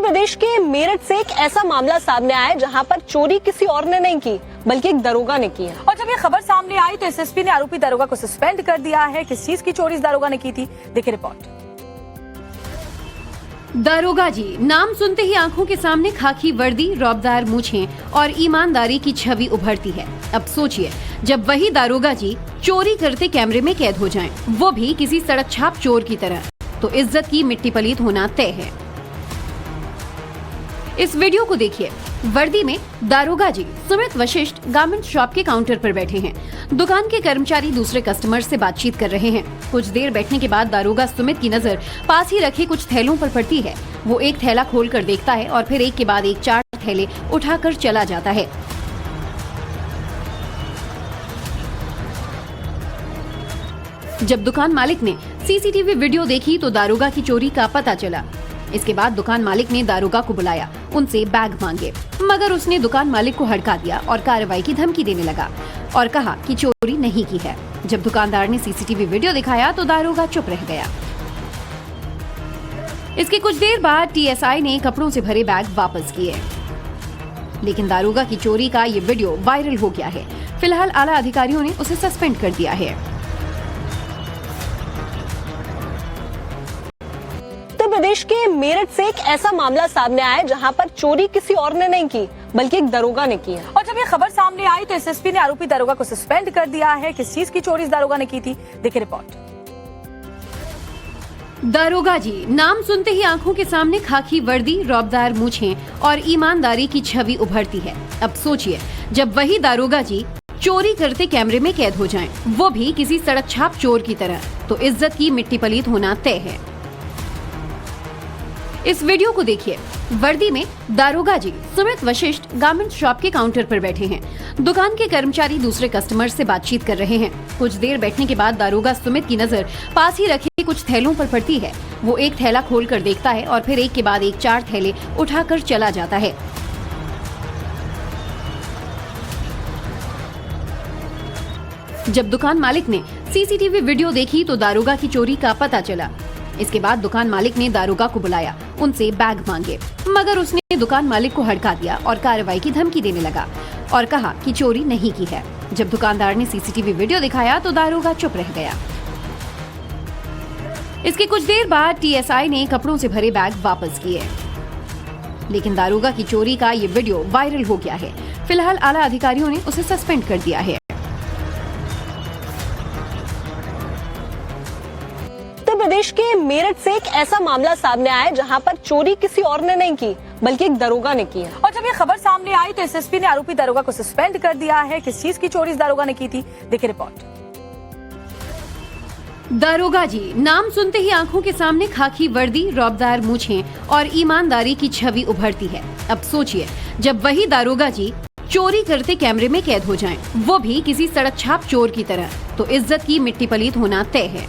प्रदेश के मेरठ से एक ऐसा मामला सामने आया है जहां पर चोरी किसी और ने नहीं की बल्कि एक दरोगा ने की है। और जब ये खबर सामने आई तो एसएसपी ने आरोपी दरोगा को सस्पेंड कर दिया है। किस चीज की चोरी इस दरोगा ने की थी, देखिए रिपोर्ट। दरोगा जी नाम सुनते ही आंखों के सामने खाकी वर्दी, रौबदार मूछें और ईमानदारी की छवि उभरती है। अब सोचिए, जब वही दरोगा जी चोरी करते कैमरे में कैद हो जाएं, वो भी किसी सड़क छाप चोर की तरह, तो इज्जत की मिट्टी पलीत होना तय है। इस वीडियो को देखिए। वर्दी में दारोगा जी सुमित वशिष्ठ गारमेंट शॉप के काउंटर पर बैठे हैं। दुकान के कर्मचारी दूसरे कस्टमर से बातचीत कर रहे हैं। कुछ देर बैठने के बाद दारोगा सुमित की नजर पास ही रखे कुछ थैलों पर पड़ती है। वो एक थैला खोलकर देखता है और फिर एक के बाद एक 4 थैले उठाकर चला जाता है। जब दुकान मालिक ने सीसीटीवी वीडियो देखी तो दारोगा की चोरी का पता चला। इसके बाद दुकान मालिक ने दारोगा को बुलाया, उनसे बैग मांगे, मगर उसने दुकान मालिक को हड़का दिया और कार्रवाई की धमकी देने लगा और कहा कि चोरी नहीं की है। जब दुकानदार ने सीसीटीवी वीडियो दिखाया तो दारोगा चुप रह गया। इसके कुछ देर बाद टीएसआई ने कपड़ों से भरे बैग वापस किए, लेकिन दारोगा की चोरी का ये वीडियो वायरल हो गया है। फिलहाल आला अधिकारियों ने उसे सस्पेंड कर दिया है। प्रदेश के मेरठ से एक ऐसा मामला सामने आया है जहां पर चोरी किसी और ने नहीं की बल्कि एक दरोगा ने की है। और जब ये खबर सामने आई तो एसएसपी ने आरोपी दरोगा को सस्पेंड कर दिया है। किस चीज की चोरी इस दरोगा ने की थी, देखिए रिपोर्ट। दारोगा जी नाम सुनते ही आंखों के सामने खाकी वर्दी, रौबदार मूछें और ईमानदारी की छवि उभरती है। अब सोचिए, जब वही दारोगा जी चोरी करते कैमरे में कैद हो जाएं, वो भी किसी सड़क छाप चोर की तरह, तो इज्जत की मिट्टी पलीत होना तय है। इस वीडियो को देखिए। वर्दी में दारोगा जी सुमित वशिष्ठ गारमेंट शॉप के काउंटर पर बैठे हैं। दुकान के कर्मचारी दूसरे कस्टमर से बातचीत कर रहे हैं। कुछ देर बैठने के बाद दारोगा सुमित की नजर पास ही रखे कुछ थैलों पर पड़ती है। वो एक थैला खोलकर देखता है और फिर एक के बाद एक 4 थैले उठाकर चला जाता है। जब दुकान मालिक ने सीसीटीवी वीडियो देखी तो दारोगा की चोरी का पता चला। इसके बाद दुकान मालिक ने दारोगा को बुलाया, उनसे बैग मांगे, मगर उसने दुकान मालिक को हड़का दिया और कार्रवाई की धमकी देने लगा और कहा कि चोरी नहीं की है। जब दुकानदार ने सीसीटीवी वीडियो दिखाया तो दारोगा चुप रह गया। इसके कुछ देर बाद टीएसआई ने कपड़ों से भरे बैग वापस किए, लेकिन दारोगा की चोरी का ये वीडियो वायरल हो गया है। फिलहाल आला अधिकारियों ने उसे सस्पेंड कर दिया है। प्रदेश के मेरठ से एक ऐसा मामला सामने आया है जहां पर चोरी किसी और ने नहीं की बल्कि एक दरोगा ने की है। और जब ये खबर सामने आई तो एसएसपी ने आरोपी दरोगा को सस्पेंड कर दिया है। किस चीज की चोरी इस दरोगा ने की थी, देखिए रिपोर्ट। दारोगा जी नाम सुनते ही आंखों के सामने खाकी वर्दी, रौबदार मूछें और ईमानदारी की छवि उभरती है। अब सोचिए, जब वही दारोगा जी चोरी करते कैमरे में कैद हो जाएं, वो भी किसी सड़क छाप चोर की तरह, तो इज्जत की मिट्टी पलीत होना तय है।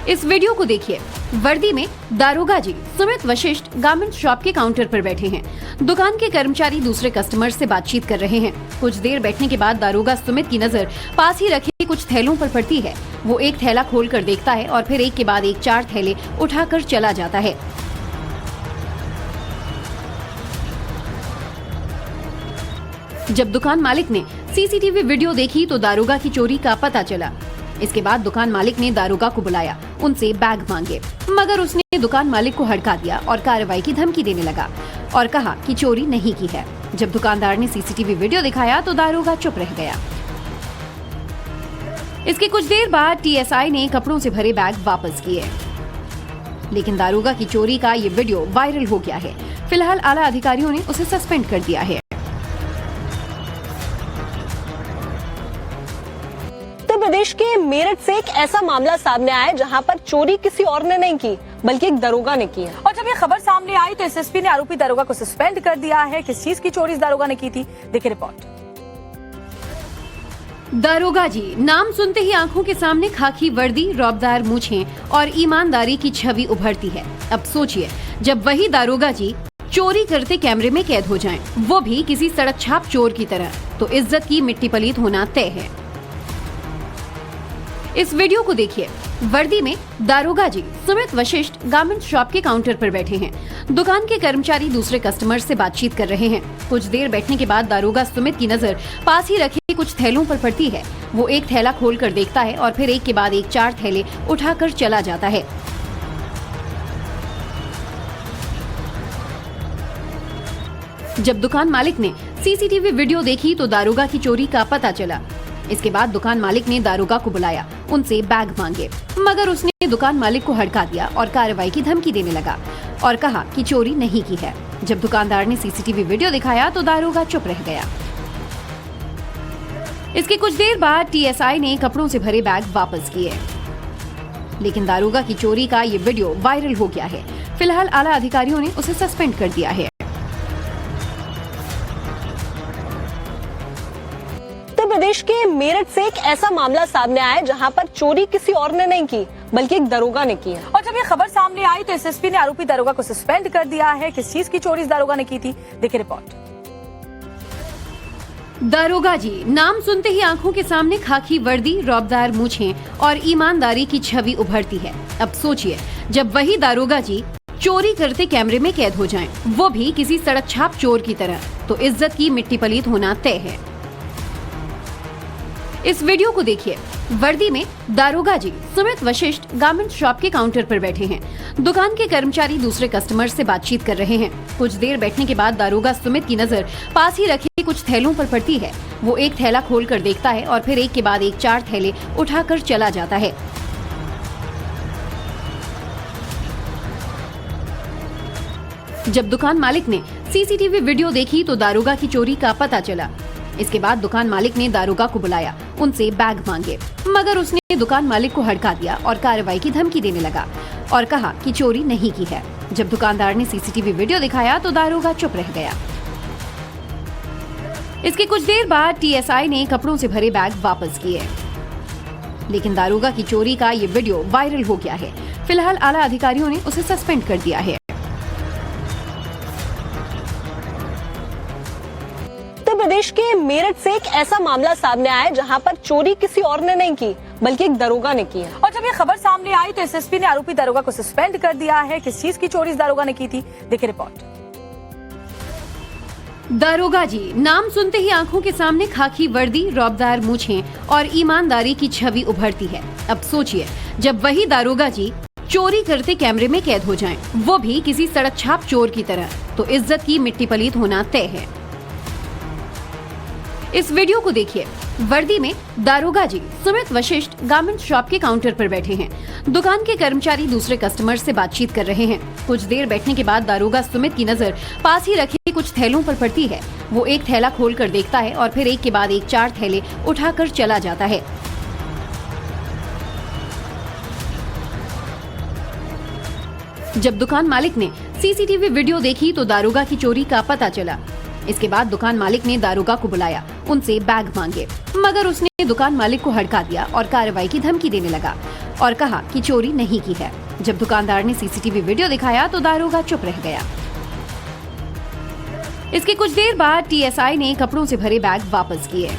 इस वीडियो को देखिए। वर्दी में दारोगा जी सुमित वशिष्ठ गारमेंट शॉप के काउंटर पर बैठे हैं। दुकान के कर्मचारी दूसरे कस्टमर से बातचीत कर रहे हैं। कुछ देर बैठने के बाद दारोगा सुमित की नजर पास ही रखे कुछ थैलों पर पड़ती है। वो एक थैला खोलकर देखता है और फिर एक के बाद एक 4 थैले उठाकर चला जाता है। जब दुकान मालिक ने सीसीटीवी वीडियो देखी तो दारोगा की चोरी का पता चला। इसके बाद दुकान मालिक ने दारोगा को बुलाया, उनसे बैग मांगे, मगर उसने दुकान मालिक को हड़का दिया और कार्रवाई की धमकी देने लगा और कहा कि चोरी नहीं की है। जब दुकानदार ने सीसीटीवी वीडियो दिखाया तो दारोगा चुप रह गया। इसके कुछ देर बाद टीएसआई ने कपड़ों से भरे बैग वापस किए, लेकिन दारोगा की चोरी का ये वीडियो वायरल हो गया है। फिलहाल आला अधिकारियों ने उसे सस्पेंड कर दिया है। प्रदेश के मेरठ से एक ऐसा मामला सामने आया है जहां पर चोरी किसी और ने नहीं की बल्कि एक दरोगा ने की है। और जब ये खबर सामने आई तो एसएसपी ने आरोपी दरोगा को सस्पेंड कर दिया है। किस चीज की चोरी इस दरोगा ने की थी, देखिए रिपोर्ट। दारोगा जी नाम सुनते ही आंखों के सामने खाकी वर्दी, रौबदार मूछें और ईमानदारी की छवि उभरती है। अब सोचिए, जब वही दारोगा जी चोरी करते कैमरे में कैद हो जाएं, वो भी किसी सड़क छाप चोर की तरह, तो इज्जत की मिट्टी पलीत होना तय है। इस वीडियो को देखिए। वर्दी में दारोगा जी सुमित वशिष्ठ गारमेंट शॉप के काउंटर पर बैठे हैं। दुकान के कर्मचारी दूसरे कस्टमर से बातचीत कर रहे हैं। कुछ देर बैठने के बाद दारोगा सुमित की नजर पास ही रखे कुछ थैलों पर पड़ती है। वो एक थैला खोलकर देखता है और फिर एक के बाद एक 4 थैले उठाकर चला जाता है। जब दुकान मालिक ने सीसीटीवी वीडियो देखी तो दारोगा की चोरी का पता चला। इसके बाद दुकान मालिक ने दारोगा को बुलाया, उनसे बैग मांगे, मगर उसने दुकान मालिक को हड़का दिया और कार्रवाई की धमकी देने लगा और कहा कि चोरी नहीं की है। जब दुकानदार ने सीसीटीवी वीडियो दिखाया तो दारोगा चुप रह गया। इसके कुछ देर बाद टीएसआई ने कपड़ों से भरे बैग वापस किए, लेकिन दारोगा की चोरी का ये वीडियो वायरल हो गया है। फिलहाल आला अधिकारियों ने उसे सस्पेंड कर दिया है। उत्तर प्रदेश के मेरठ से एक ऐसा मामला सामने आया है जहां पर चोरी किसी और ने नहीं की बल्कि एक दरोगा ने की है। और जब ये खबर सामने आई तो एसएसपी ने आरोपी दारोगा को सस्पेंड कर दिया है। किस चीज की चोरी इस दारोगा ने की थी, देखिए रिपोर्ट। दारोगा जी नाम सुनते ही आंखों के सामने खाकी वर्दी, रौबदार मूछें और ईमानदारी की छवि उभरती है। अब सोचिए, जब वही दारोगा जी चोरी करते कैमरे में कैद हो जाएं, वो भी किसी सड़क छाप चोर की तरह, तो इज्जत की मिट्टी पलीत होना तय है। इस वीडियो को देखिए। वर्दी में दारोगा जी सुमित वशिष्ठ गारमेंट शॉप के काउंटर पर बैठे हैं। दुकान के कर्मचारी दूसरे कस्टमर से बातचीत कर रहे हैं। कुछ देर बैठने के बाद दारोगा सुमित की नजर पास ही रखे कुछ थैलों पर पड़ती है। वो एक थैला खोलकर देखता है और फिर एक के बाद एक 4 थैले उठाकर चला जाता है। जब दुकान मालिक ने सीसीटीवी वीडियो देखी तो दारोगा की चोरी का पता चला। इसके बाद दुकान मालिक ने दारोगा को बुलाया, उनसे बैग मांगे, मगर उसने दुकान मालिक को हड़का दिया और कार्रवाई की धमकी देने लगा और कहा कि चोरी नहीं की है। जब दुकानदार ने सीसीटीवी वीडियो दिखाया तो दारोगा चुप रह गया। इसके कुछ देर बाद टीएसआई ने कपड़ों से भरे बैग वापस किए, लेकिन दारोगा की चोरी का ये वीडियो वायरल हो गया है। फिलहाल आला अधिकारियों ने उसे सस्पेंड कर दिया है। उत्तर प्रदेश के मेरठ से एक ऐसा मामला सामने आया है जहां पर चोरी किसी और ने नहीं की बल्कि एक दरोगा ने की है। और जब ये खबर सामने आई तो एसएसपी ने आरोपी दारोगा को सस्पेंड कर दिया है। किस चीज की चोरी इस दारोगा ने की थी, देखिए रिपोर्ट। दारोगा जी नाम सुनते ही आंखों के सामने खाकी वर्दी, रौबदार मूछें और ईमानदारी की छवि उभरती है। अब सोचिए, जब वही दारोगा जी चोरी करते कैमरे में कैद हो जाएं, वो भी किसी सड़क छाप चोर की तरह, तो इज्जत की मिट्टी पलीत होना तय है। इस वीडियो को देखिए। वर्दी में दारोगा जी सुमित वशिष्ठ गारमेंट शॉप के काउंटर पर बैठे हैं। दुकान के कर्मचारी दूसरे कस्टमर से बातचीत कर रहे हैं। कुछ देर बैठने के बाद दारोगा सुमित की नजर पास ही रखे कुछ थैलों पर पड़ती है। वो एक थैला खोलकर देखता है और फिर एक के बाद एक 4 थैले उठाकर चला जाता है। जब दुकान मालिक ने सीसीटीवी वीडियो देखी तो दारोगा की चोरी का पता चला। इसके बाद दुकान मालिक ने दारोगा को बुलाया, उनसे बैग मांगे, मगर उसने दुकान मालिक को हड़का दिया और कार्रवाई की धमकी देने लगा और कहा कि चोरी नहीं की है। जब दुकानदार ने सीसीटीवी वीडियो दिखाया तो दारोगा चुप रह गया। इसके कुछ देर बाद टीएसआई ने कपड़ों से भरे बैग वापस किए,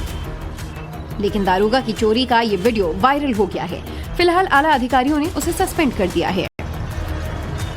लेकिन दारोगा की चोरी का ये वीडियो वायरल हो गया है। फिलहाल आला अधिकारियों ने उसे सस्पेंड कर दिया है।